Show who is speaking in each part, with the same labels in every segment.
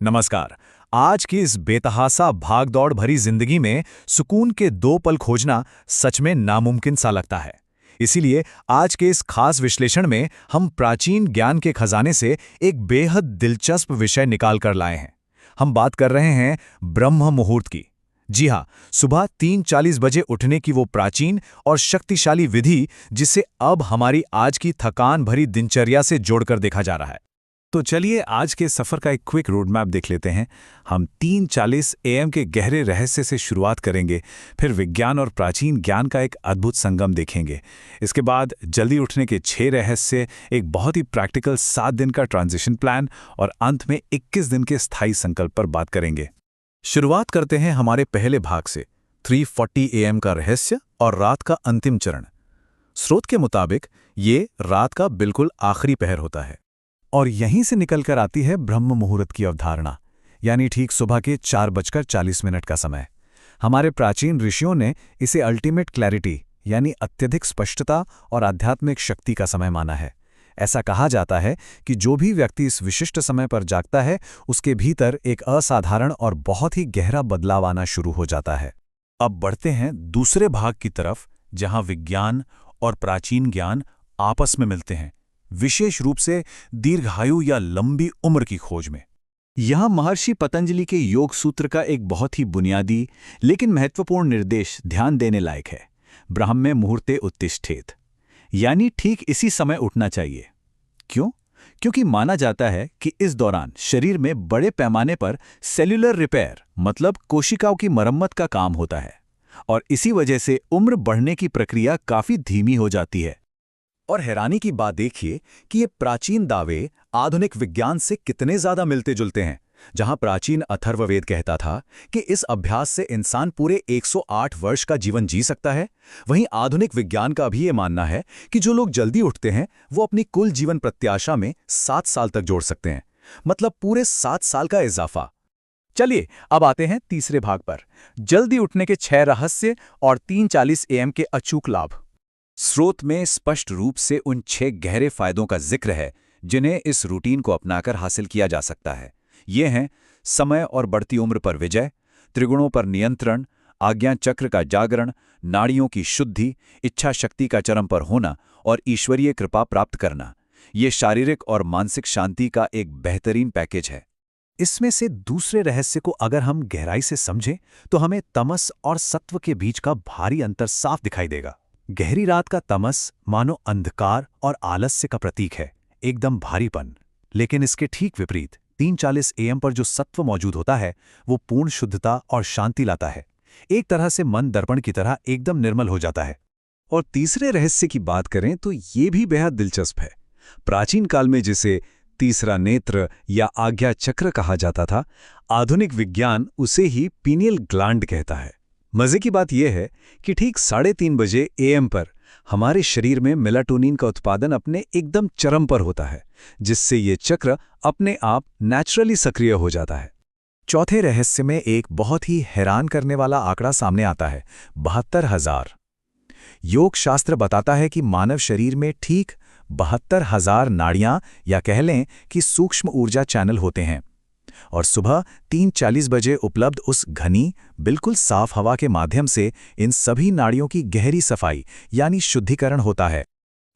Speaker 1: नमस्कार। आज की इस बेतहासा भागदौड़ भरी जिंदगी में सुकून के दो पल खोजना सच में नामुमकिन सा लगता है। इसीलिए आज के इस खास विश्लेषण में हम प्राचीन ज्ञान के खजाने से एक बेहद दिलचस्प विषय निकाल कर लाए हैं। हम बात कर रहे हैं ब्रह्म मुहूर्त की। जी हाँ, सुबह 3:40 बजे उठने की वो प्राचीन और शक्तिशाली विधि जिसे अब हमारी आज की थकान भरी दिनचर्या से जोड़कर देखा जा रहा है। तो चलिए आज के सफ़र का एक क्विक रोड मैप देख लेते हैं। हम 3:40 AM के गहरे रहस्य से शुरुआत करेंगे, फिर विज्ञान और प्राचीन ज्ञान का एक अद्भुत संगम देखेंगे। इसके बाद जल्दी उठने के 6 रहस्य, एक बहुत ही प्रैक्टिकल 7 दिन का ट्रांजिशन प्लान और अंत में 21 दिन के स्थायी संकल्प पर बात करेंगे। शुरुआत करते हैं हमारे पहले भाग से, 3:40 AM का रहस्य और रात का अंतिम चरण। स्रोत के मुताबिक ये रात का बिल्कुल आखिरी पहर होता है और यहीं से निकलकर आती है ब्रह्म मुहूर्त की अवधारणा, यानी ठीक सुबह के 4:40 का समय। हमारे प्राचीन ऋषियों ने इसे अल्टीमेट क्लैरिटी यानी अत्यधिक स्पष्टता और आध्यात्मिक शक्ति का समय माना है। ऐसा कहा जाता है कि जो भी व्यक्ति इस विशिष्ट समय पर जागता है, उसके भीतर एक असाधारण और बहुत ही गहरा बदलाव आना शुरू हो जाता है। अब बढ़ते हैं दूसरे भाग की तरफ, जहां विज्ञान और प्राचीन ज्ञान आपस में मिलते हैं, विशेष रूप से दीर्घायु या लंबी उम्र की खोज में। यहां महर्षि पतंजलि के योग सूत्र का एक बहुत ही बुनियादी लेकिन महत्वपूर्ण निर्देश ध्यान देने लायक है। ब्राह्मे मुहूर्ते उत्तिष्ठेत, यानी ठीक इसी समय उठना चाहिए। क्यों? क्योंकि माना जाता है कि इस दौरान शरीर में बड़े पैमाने पर सेल्यूलर रिपेयर मतलब कोशिकाओं की मरम्मत का काम होता है और इसी वजह से उम्र बढ़ने की प्रक्रिया काफी धीमी हो जाती है। और हैरानी की बात देखिए कि ये प्राचीन दावे आधुनिक विज्ञान से कितने ज्यादा मिलते जुलते हैं। जहां प्राचीन अथर्ववेद कहता था कि इस अभ्यास से इंसान पूरे 108 वर्ष का जीवन जी सकता है, वहीं आधुनिक विज्ञान का भी ये मानना है कि जो लोग जल्दी उठते हैं वो अपनी कुल जीवन प्रत्याशा में 7 साल तक जोड़ सकते हैं, मतलब पूरे 7 साल का इजाफा। चलिए अब आते हैं तीसरे भाग पर, जल्दी उठने के 6 रहस्य और 3:40 AM के अचूक लाभ। स्रोत में स्पष्ट रूप से उन 6 गहरे फायदों का जिक्र है जिन्हें इस रूटीन को अपनाकर हासिल किया जा सकता है। ये हैं समय और बढ़ती उम्र पर विजय, त्रिगुणों पर नियंत्रण, आज्ञा चक्र का जागरण, नाड़ियों की शुद्धि, इच्छा शक्ति का चरम पर होना और ईश्वरीय कृपा प्राप्त करना। ये शारीरिक और मानसिक शांति का एक बेहतरीन पैकेज है। इसमें से दूसरे रहस्य को अगर हम गहराई से समझें तो हमें तमस और सत्व के बीच का भारी अंतर साफ दिखाई देगा। गहरी रात का तमस मानो अंधकार और आलस्य का प्रतीक है, एकदम भारीपन। लेकिन इसके ठीक विपरीत 3:40 AM पर जो सत्व मौजूद होता है वो पूर्ण शुद्धता और शांति लाता है। एक तरह से मन दर्पण की तरह एकदम निर्मल हो जाता है। और तीसरे रहस्य की बात करें तो ये भी बेहद दिलचस्प है। प्राचीन काल में जिसे तीसरा नेत्र या आज्ञा चक्र कहा जाता था, आधुनिक विज्ञान उसे ही पीनियल ग्लैंड कहता है। मजे की बात यह है कि ठीक 3:30 बजे AM पर हमारे शरीर में मेलाटोनिन का उत्पादन अपने एकदम चरम पर होता है, जिससे ये चक्र अपने आप नेचुरली सक्रिय हो जाता है। चौथे रहस्य में एक बहुत ही हैरान करने वाला आंकड़ा सामने आता है, 72,000। योग शास्त्र बताता है कि मानव शरीर में ठीक 72,000 नाड़ियां या कह लें कि सूक्ष्म ऊर्जा चैनल होते हैं और सुबह 3:40 बजे उपलब्ध उस घनी बिल्कुल साफ हवा के माध्यम से इन सभी नाड़ियों की गहरी सफाई यानी शुद्धिकरण होता है।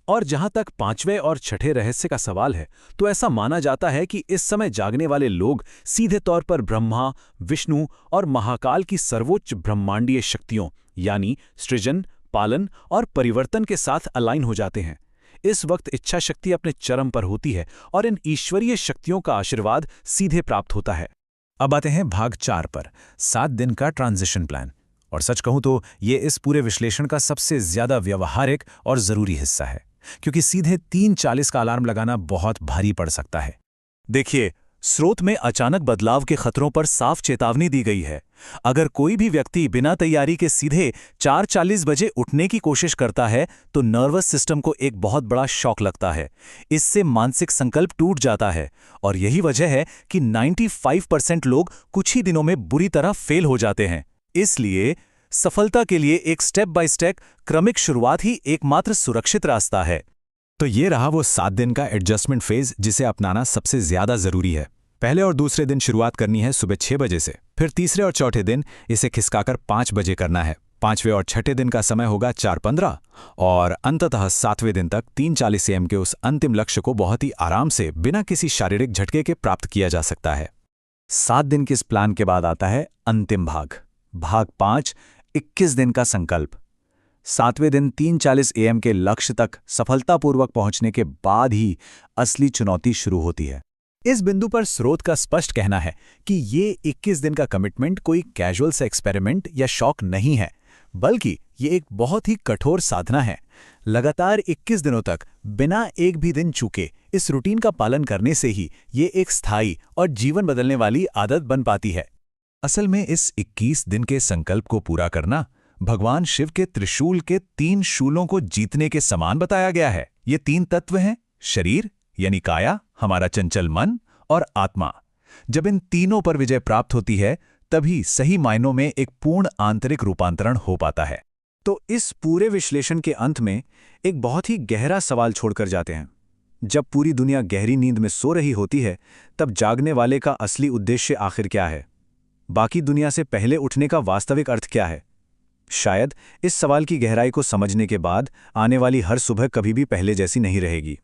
Speaker 1: और जहां तक 5वें और 6ठे रहस्य का सवाल है, तो ऐसा माना जाता है कि इस समय जागने वाले लोग सीधे तौर पर ब्रह्मा, विष्णु और महाकाल की सर्वोच्च ब्रह्मांडीय शक्तियों यानी सृजन, पालन और परिवर्तन के साथ अलाइन हो जाते हैं। इस वक्त इच्छा शक्ति अपने चरम पर होती है और इन ईश्वरीय शक्तियों का आशीर्वाद सीधे प्राप्त होता है। अब आते हैं भाग 4 पर, 7 दिन का ट्रांजिशन प्लान। और सच कहूं तो ये इस पूरे विश्लेषण का सबसे ज्यादा व्यवहारिक और जरूरी हिस्सा है, क्योंकि सीधे 3:40 का अलार्म लगाना बहुत भारी पड़ सकता है। देखिए, स्रोत में अचानक बदलाव के खतरों पर साफ चेतावनी दी गई है। अगर कोई भी व्यक्ति बिना तैयारी के सीधे 4:40 बजे उठने की कोशिश करता है तो नर्वस सिस्टम को एक बहुत बड़ा शॉक लगता है। इससे मानसिक संकल्प टूट जाता है और यही वजह है कि 95% लोग कुछ ही दिनों में बुरी तरह फेल हो जाते हैं। इसलिए सफलता के लिए एक स्टेप बाय स्टेप क्रमिक शुरुआत ही एकमात्र सुरक्षित रास्ता है। तो ये रहा वो 7 दिन का एडजस्टमेंट फेज जिसे अपनाना सबसे ज्यादा जरूरी है। पहले और दूसरे दिन शुरुआत करनी है सुबह 6 बजे से, फिर तीसरे और चौथे दिन इसे खिसकाकर 5 बजे करना है। पांचवें और छठे दिन का समय होगा 4:15 और अंततः 7वें दिन तक 3:40 AM के उस अंतिम लक्ष्य को बहुत ही आराम से बिना किसी शारीरिक झटके के प्राप्त किया जा सकता है। 7 दिन के इस प्लान के बाद आता है अंतिम भाग 5, 21 दिन का संकल्प। 7वें दिन 3:40 AM के लक्ष्य तक सफलतापूर्वक पहुंचने के बाद ही असली चुनौती शुरू होती है। इस बिंदु पर स्रोत का स्पष्ट कहना है कि ये 21 दिन का कमिटमेंट कोई कैजुअल सा एक्सपेरिमेंट या शौक नहीं है, बल्कि ये एक बहुत ही कठोर साधना है। लगातार 21 दिनों तक बिना एक भी दिन चूके इस रूटीन का पालन करने से ही ये एक स्थायी और जीवन बदलने वाली आदत बन पाती है। असल में इस 21 दिन के संकल्प को पूरा करना भगवान शिव के त्रिशूल के 3 शूलों को जीतने के समान बताया गया है। ये 3 तत्व हैं, शरीर यानी काया, हमारा चंचल मन और आत्मा। जब इन तीनों पर विजय प्राप्त होती है तभी सही मायनों में एक पूर्ण आंतरिक रूपांतरण हो पाता है। तो इस पूरे विश्लेषण के अंत में एक बहुत ही गहरा सवाल छोड़कर जाते हैं। जब पूरी दुनिया गहरी नींद में सो रही होती है, तब जागने वाले का असली उद्देश्य आखिर क्या है? बाकी दुनिया से पहले उठने का वास्तविक अर्थ क्या है? शायद इस सवाल की गहराई को समझने के बाद आने वाली हर सुबह कभी भी पहले जैसी नहीं रहेगी।